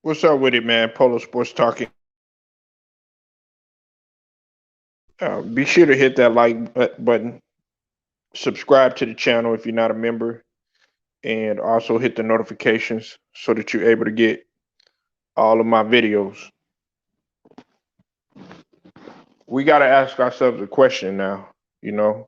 What's up with it, man? Polo Sports Talking. Be sure to hit that button, subscribe to the channel if you're not a member, and also hit the notifications so that you're able to get all of my videos. We got to ask ourselves a question now. You know,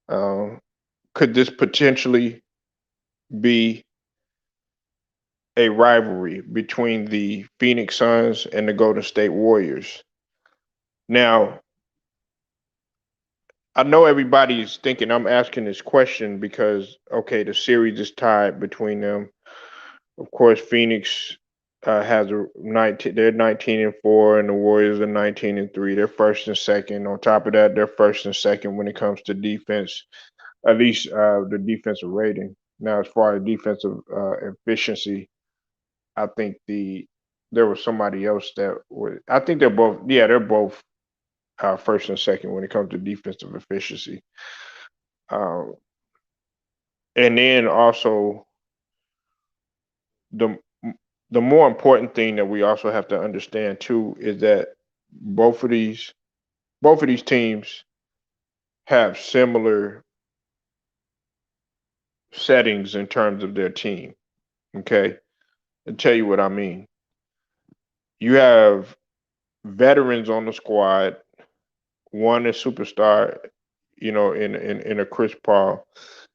um, could this potentially be a rivalry between the Phoenix Suns and the Golden State Warriors? Now, I know everybody's thinking I'm asking this question because, okay, the series is tied between them. Of course, Phoenix has a 19. They're 19-4, and the Warriors are 19-3. They're first and second. On top of that, they're first and second when it comes to defense, at least the defensive rating. Now, as far as defensive efficiency, I think there was somebody else that was. I think they're both. Yeah, they're both first and second when it comes to defensive efficiency. Um, and then also the the more important thing that we also have to understand too is that both of these both of these teams have similar settings in terms of their team. Okay, I'll tell you what I mean. You have veterans on the squad, one is superstar, in a Chris Paul,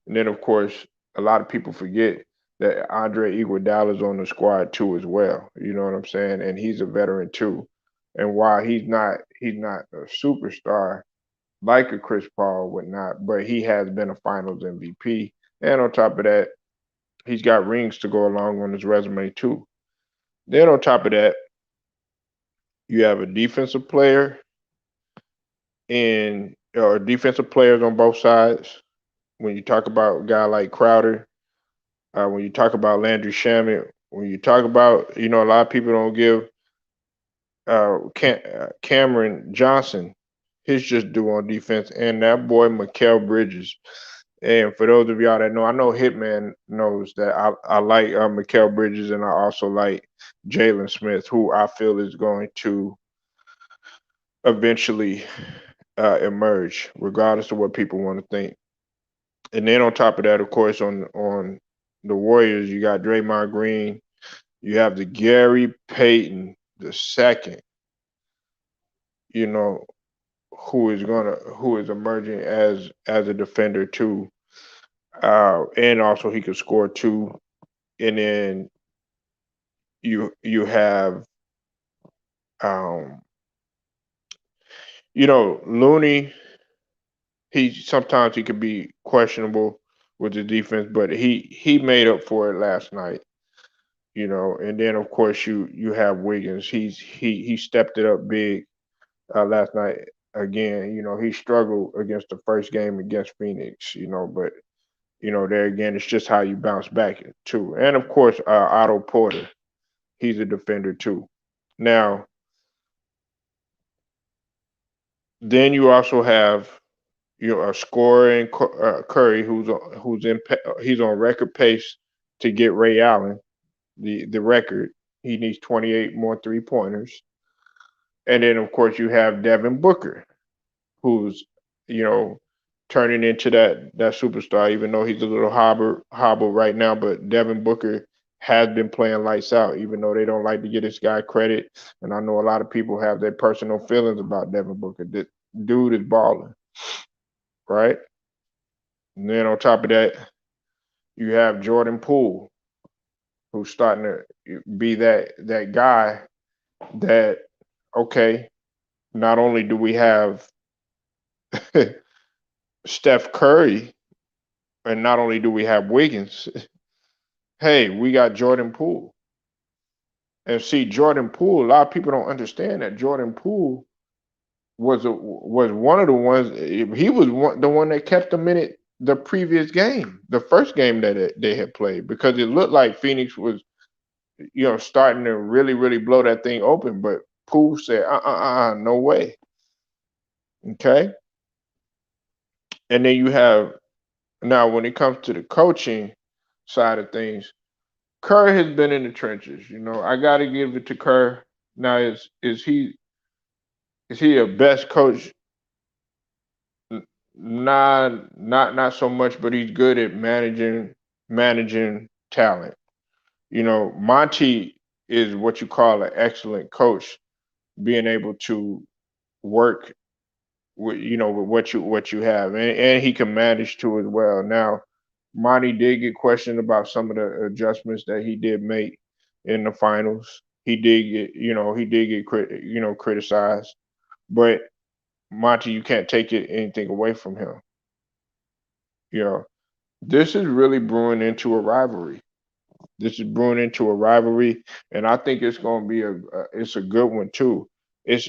and then of course a lot of people forget that Andre Iguodala's on the squad too as well. You know what I'm saying? And he's a veteran too. And while he's not a superstar like a Chris Paul or whatnot, but he has been a Finals MVP. And on top of that, he's got rings to go along on his resume too. Then on top of that, you have a defensive player and or defensive players on both sides. When you talk about a guy like Crowder, when you talk about Landry Shamet, when you talk about, a lot of people don't give Cameron Johnson his just due on defense, and that boy Mikal Bridges. And for those of y'all that know, I know Hitman knows that I like Mikal Bridges, and I also like Jalen Smith, who I feel is going to eventually emerge, regardless of what people want to think. And then on top of that, of course, on the Warriors, you got Draymond Green, you have the Gary Payton the second, you know, who is emerging as a defender too, and also he could score too. And then you have um, Looney. He sometimes he could be questionable with the defense, but he made up for it last night. And then of course you have Wiggins. He stepped it up big last night again. He struggled against the first game against Phoenix. But there again, it's just how you bounce back too. And of course, Otto Porter, he's a defender too. Now, then you also have a scorer in Curry, he's on record pace to get Ray Allen the record. He needs 28 more 3 pointers. And then of course you have Devin Booker, who's you know turning into that superstar, even though he's a little hobble right now. But Devin Booker has been playing lights out, even though they don't like to get this guy credit. And I know a lot of people have their personal feelings about Devin Booker. The dude is balling, right? And then on top of that, you have Jordan Poole, who's starting to be that guy that, okay, not only do we have Steph Curry, and not only do we have Wiggins, hey, we got Jordan Poole. And see, Jordan Poole, a lot of people don't understand that Jordan Poole was one of the ones. He was the one that kept them in it the previous game, the first game that they had played, because it looked like Phoenix was, starting to really, really blow that thing open. But Poole said, no way. Okay. And then you have now when it comes to the coaching side of things, Kerr has been in the trenches. I got to give it to Kerr. Now, is he a best coach? Nah, not so much, but he's good at managing talent. Monty is what you call an excellent coach, being able to work with what you have, and he can manage to as well. Now, Monty did get questioned about some of the adjustments that he did make in the finals. He did get criticized, but Monty, you can't take anything away from him. You know, this is really brewing into a rivalry. This is brewing into a rivalry, and I think it's going to be it's a good one too. It's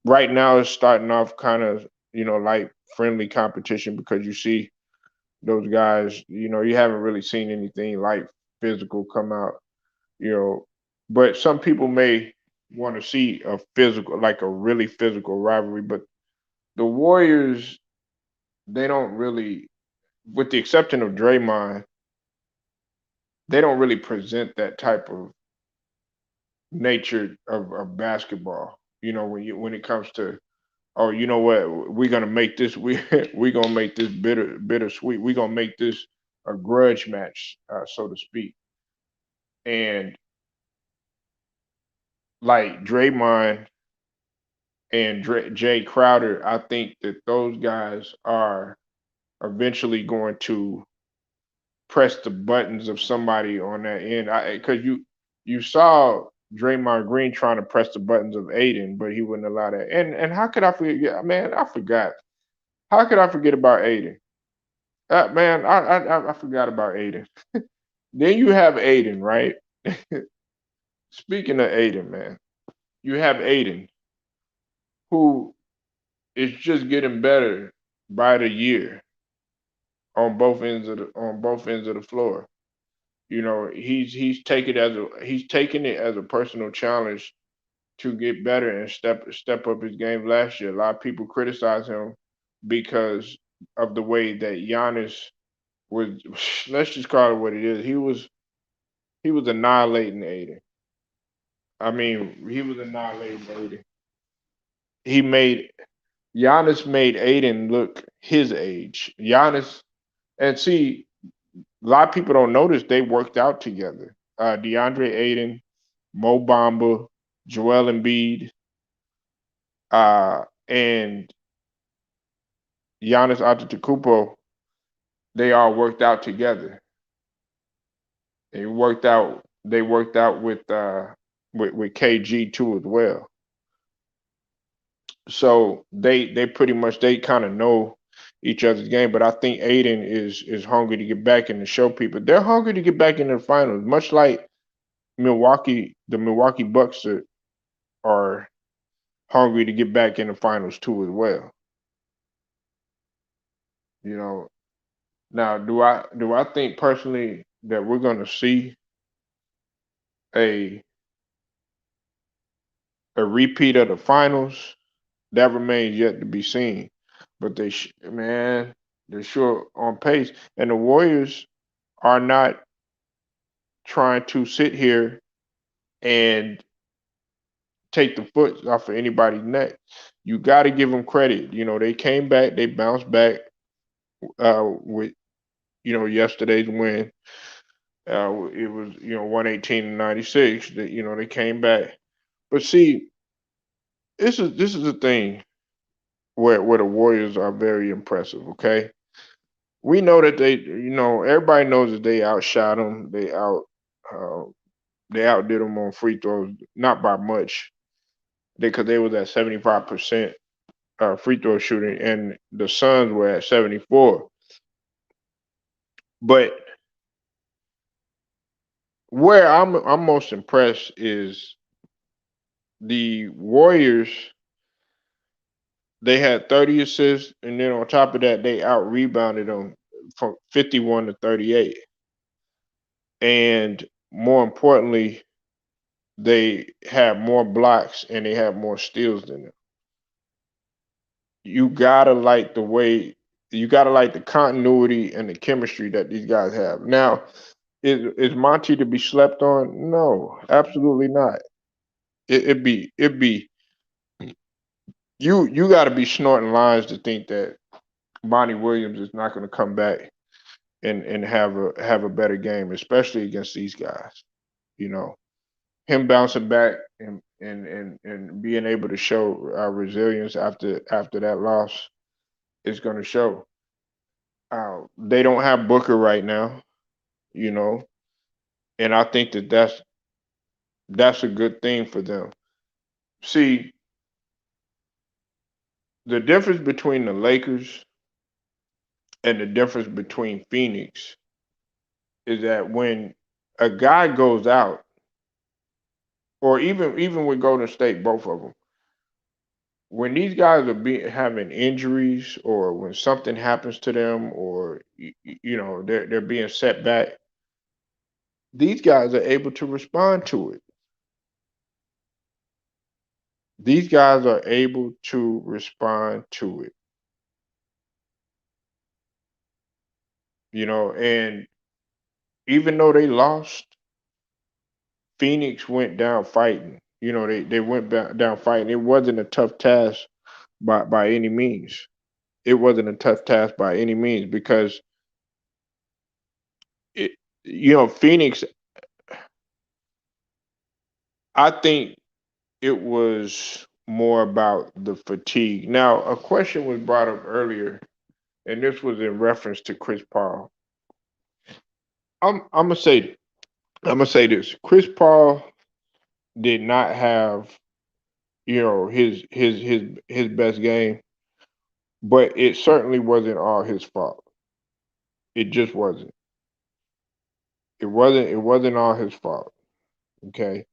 right now it's starting off kind of like friendly competition because you see those guys. You haven't really seen anything like physical come out. You know, but some people may want to see a physical, like a really physical rivalry. But the Warriors, they don't really, with the exception of Draymond, they don't really present that type of nature of basketball. When it comes to, oh, you know what, we're gonna make this we're gonna make this bittersweet. We're gonna make this a grudge match, so to speak. And like Draymond and Jay Crowder, I think that those guys are eventually going to press the buttons of somebody on that end. Because you saw Draymond Green trying to press the buttons of Aiden, but he wouldn't allow that. And how could I forget? Yeah, man, I forgot. How could I forget about Aiden? Man, I forgot about Aiden. Then you have Aiden, right? Speaking of Aiden, man, you have Aiden who is just getting better by the year on both ends of the floor. He's taking it as a personal challenge to get better and step up his game. Last year, a lot of people criticize him because of the way that Giannis was. Let's just call it what it is. He was annihilating Aiden. I mean, he was annihilating Aiden. He made Giannis made Aiden look his age. Giannis, and see, a lot of people don't notice they worked out together. DeAndre Aiden, Mo Bamba, Joel Embiid, and Giannis Antetokounmpo, they all worked out together. They worked out with KG too as well. So they pretty much they kind of know each other's game. But I think Aiden is hungry to get back and to show people they're hungry to get back into the finals, much like the Milwaukee Bucks are hungry to get back in the finals too as well. You know, now do I think personally that we're going to see a a repeat of the finals? That remains yet to be seen. But man, they're sure on pace, and the Warriors are not trying to sit here and take the foot off of anybody's neck. You got to give them credit. They came back, they bounced back with yesterday's win. It was 118-96. That they came back, but see, this is the thing where the Warriors are very impressive. Okay, we know that everybody knows that they outshot them. Uh, they outdid them on free throws, not by much, because they was at 75% free throw shooting, and the Suns were at 74. But where I'm most impressed is the Warriors. They had 30 assists, and then on top of that, they out rebounded them from 51 to 38. And more importantly, they had more blocks and they had more steals than them. You gotta like the way you gotta like the continuity and the chemistry that these guys have. Now, Is Monty to be slept on? No, absolutely not. It be you got to be snorting lines to think that Monty Williams is not going to come back and have a better game, especially against these guys. You know, him bouncing back and being able to show resilience after that loss is going to show. They don't have Booker right now, you know, and I think that that's a good thing for them. See, the difference between the Lakers and the difference between Phoenix is that when a guy goes out, or even with Golden State, both of them, when these guys are having injuries, or when something happens to them, or they're being set back, these guys are able to respond to it. These guys are able to respond to it. And even though they lost, Phoenix went down fighting. They went down fighting. It wasn't a tough task by any means. It wasn't a tough task by any means because it, Phoenix. I think it was more about the fatigue. Now, a question was brought up earlier, and this was in reference to Chris Paul. I'm gonna say this. Chris Paul did not have his best game, but it certainly wasn't all his fault. It just wasn't. It wasn't all his fault. Okay.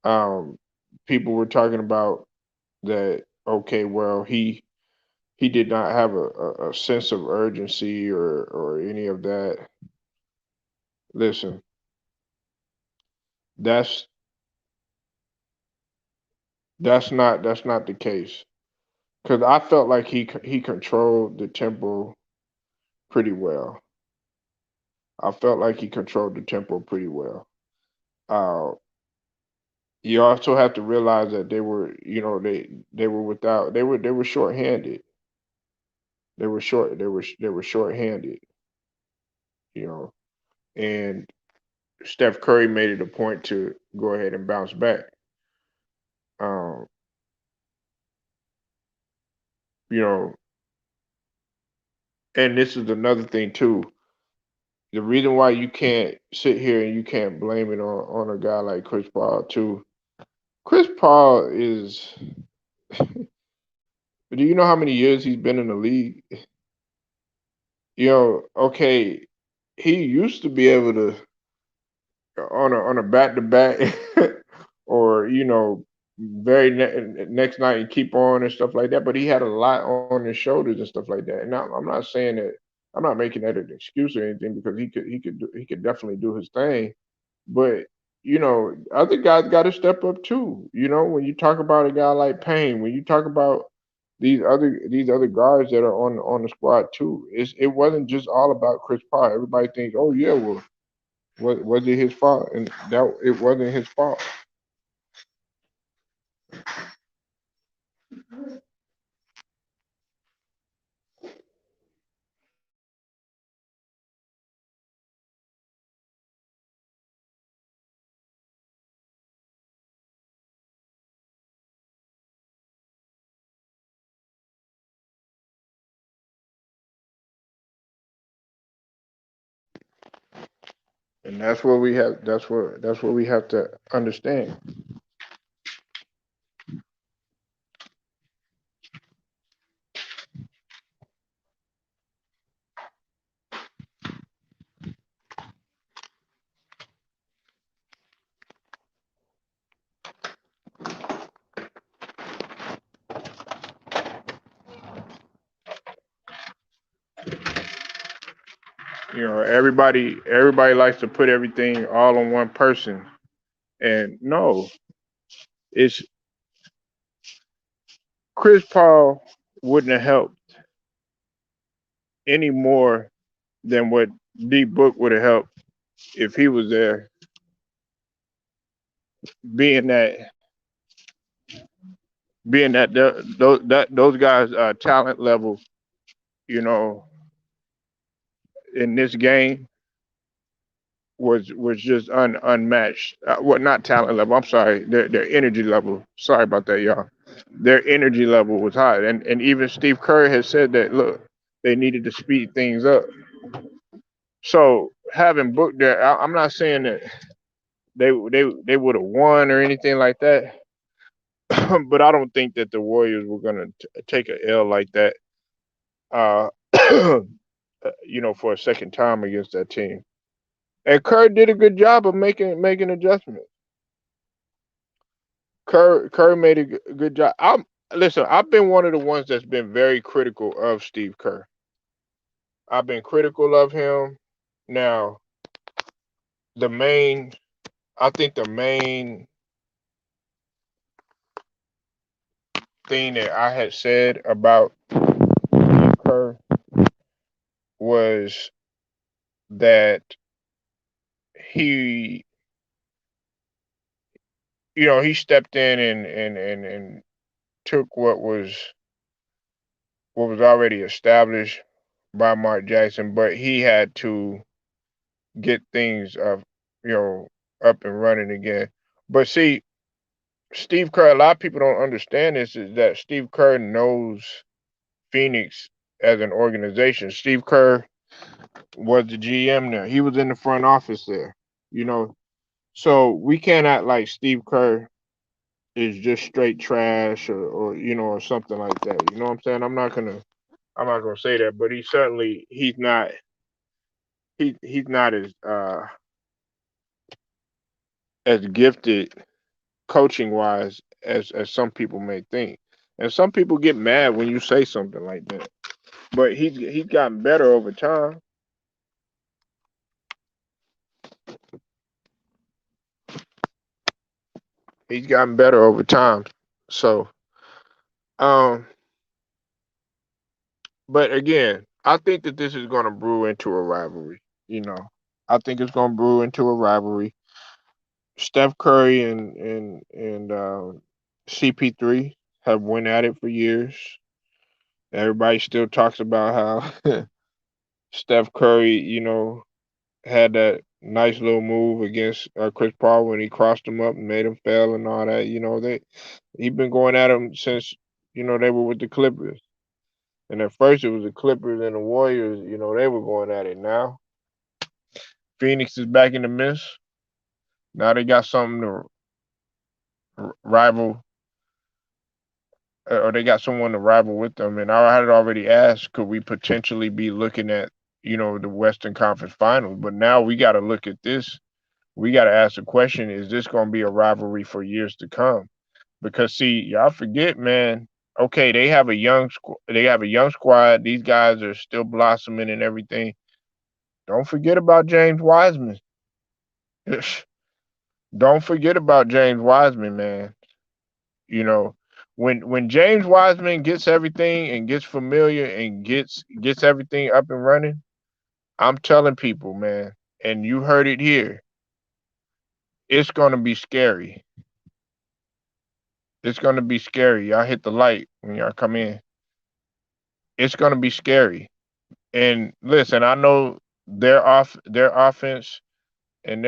Um, People were talking about that. Okay, well he did not have a sense of urgency or any of that. Listen, that's that's not the case because I felt like he controlled the tempo pretty well. I felt like he controlled the tempo pretty well. Uh, you also have to realize that they were without they were shorthanded. They were shorthanded. You know, and Steph Curry made it a point to go ahead and bounce back. Um, you know, and this is another thing too. The reason why you can't sit here and you can't blame it on a guy like Chris Paul too. Chris Paul is. Do you know how many years he's been in the league? Okay, he used to be able to on a back to back, or very next night and keep on and stuff like that. But he had a lot on his shoulders and stuff like that. And I'm not saying that. I'm not making that an excuse or anything because he could definitely do his thing. But other guys got to step up too. When you talk about a guy like Payne, when you talk about these other guards that are on the squad too, it wasn't just all about Chris Paul. Everybody thinks, oh yeah, well, was it his fault? And that it wasn't his fault. And that's what we have. That's what we have to understand. Everybody likes to put everything all on one person, and no, it's Chris Paul wouldn't have helped any more than what D Book would have helped if he was there, being that those guys talent level, you know, in this game was just unmatched. Well, not talent level. I'm sorry, their energy level. Sorry about that, y'all. Their energy level was high, and even Steve Kerr has said that. Look, they needed to speed things up. So having Book there, I'm not saying that they would have won or anything like that, but I don't think that the Warriors were gonna take a L like that. Uh, for a second time against that team. And Kerr did a good job of making adjustments. Kerr made a good job. Listen. I've been one of the ones that's been very critical of Steve Kerr. I've been critical of him. Now, the main, I think the main thing that I had said about Steve Kerr was that he, he stepped in and took what was already established by Mark Jackson, but he had to get things you know, up and running again. But see, Steve Kerr, a lot of people don't understand this is that Steve Kerr knows Phoenix as an organization. Steve Kerr was the GM there. He was in the front office there, you know. So we can't act like Steve Kerr is just straight trash or or something like that. You know what I'm saying? I'm not gonna say that, but he's not as gifted coaching wise as some people may think. And some people get mad when you say something like that. But he's gotten better over time. He's gotten better over time. So um but again, I think that this is gonna brew into a rivalry, you know. I think it's gonna brew into a rivalry. Steph Curry and CP3 have went at it for years. Everybody still talks about how Steph Curry, had that nice little move against Chris Paul when he crossed him up and made him fail and all that. He been going at him since they were with the Clippers. And at first it was the Clippers and the Warriors. They were going at it. Now Phoenix is back in the mist. Now they got something to rival, or they got someone to rival with them. And I had already asked, could we potentially be looking at the Western Conference Finals? But now we got to look at this. We got to ask the question: is this going to be a rivalry for years to come? Because see, y'all forget, man. Okay, they have a young squad. These guys are still blossoming and everything. Don't forget about James Wiseman. Don't forget about James Wiseman, man. You know, when James Wiseman gets everything and gets familiar and gets everything up and running, I'm telling people, man, and you heard it here. It's gonna be scary. It's gonna be scary. Y'all hit the light when y'all come in. It's gonna be scary. And listen, I know their offense and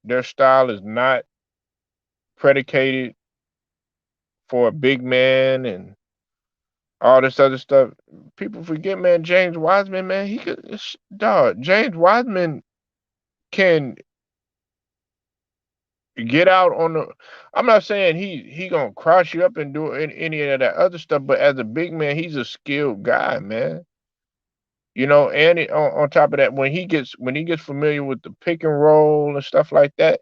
their style is not predicated for a big man and all this other stuff. People forget, man. James Wiseman, man, he could dog. James Wiseman can get out on the. I'm not saying he gonna cross you up and do any of that other stuff, but as a big man, he's a skilled guy, man. And on top of that, when he gets familiar with the pick and roll and stuff like that,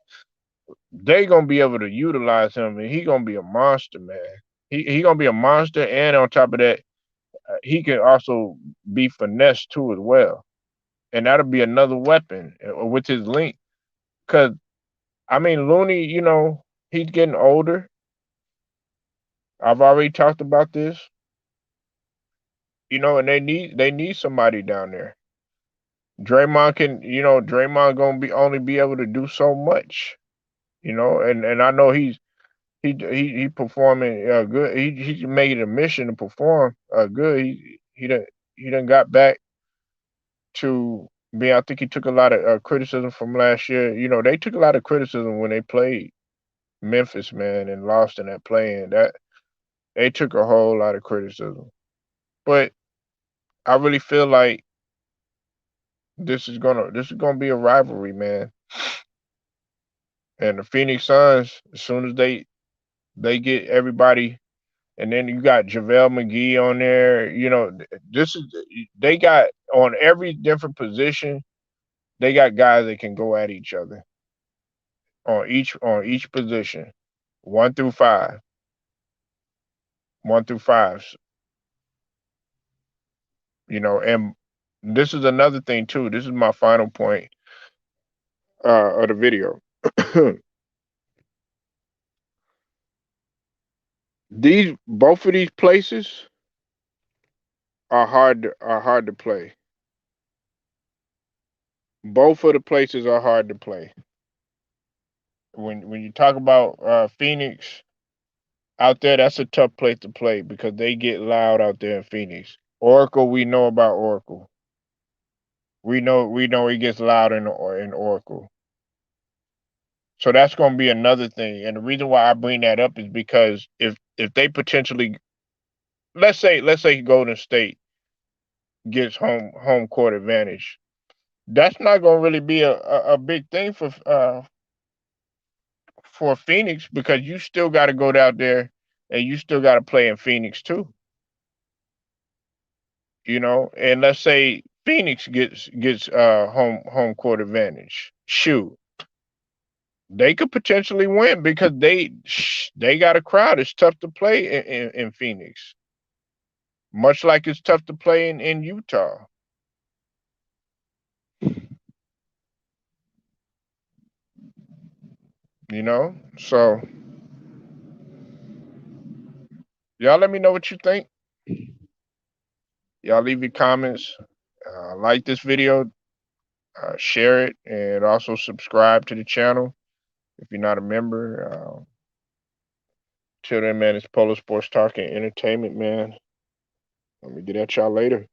they gonna be able to utilize him, and he gonna be a monster, man. He gonna be a monster, and on top of that, he can also be finessed too as well, and that'll be another weapon with his length. Cause I mean, Looney, he's getting older. I've already talked about this, and they need somebody down there. Draymond gonna be only be able to do so much. And I know he performing good. He made it a mission to perform good. He done got back to being. I think he took a lot of criticism from last year. They took a lot of criticism when they played Memphis, man, and lost in that play. And that they took a whole lot of criticism. But I really feel like this is gonna be a rivalry, man. And the Phoenix Suns, as soon as they get everybody, and then you got JaVale McGee on there. This is they got on every different position. They got guys that can go at each other on each position, one through five, one through fives. And this is another thing too. This is my final point of the video. These both of these places are hard to play. Both of the places are hard to play. When you talk about Phoenix out there, that's a tough place to play because they get loud out there in Phoenix. Oracle, we know about Oracle. We know it gets loud in Oracle. So that's going to be another thing. And the reason why I bring that up is because if they potentially, let's say Golden State gets home court advantage, that's not going to really be a big thing for Phoenix because you still got to go down there and you still got to play in Phoenix too. And let's say Phoenix gets home court advantage. Shoot, they could potentially win because they got a crowd. It's tough to play in Phoenix, much like it's tough to play in Utah. So y'all let me know what you think. Y'all leave your comments. Like this video, share it, and also subscribe to the channel if you're not a member. Till then, man, it's Polo Sports Talk and Entertainment, man. Let me get at y'all later.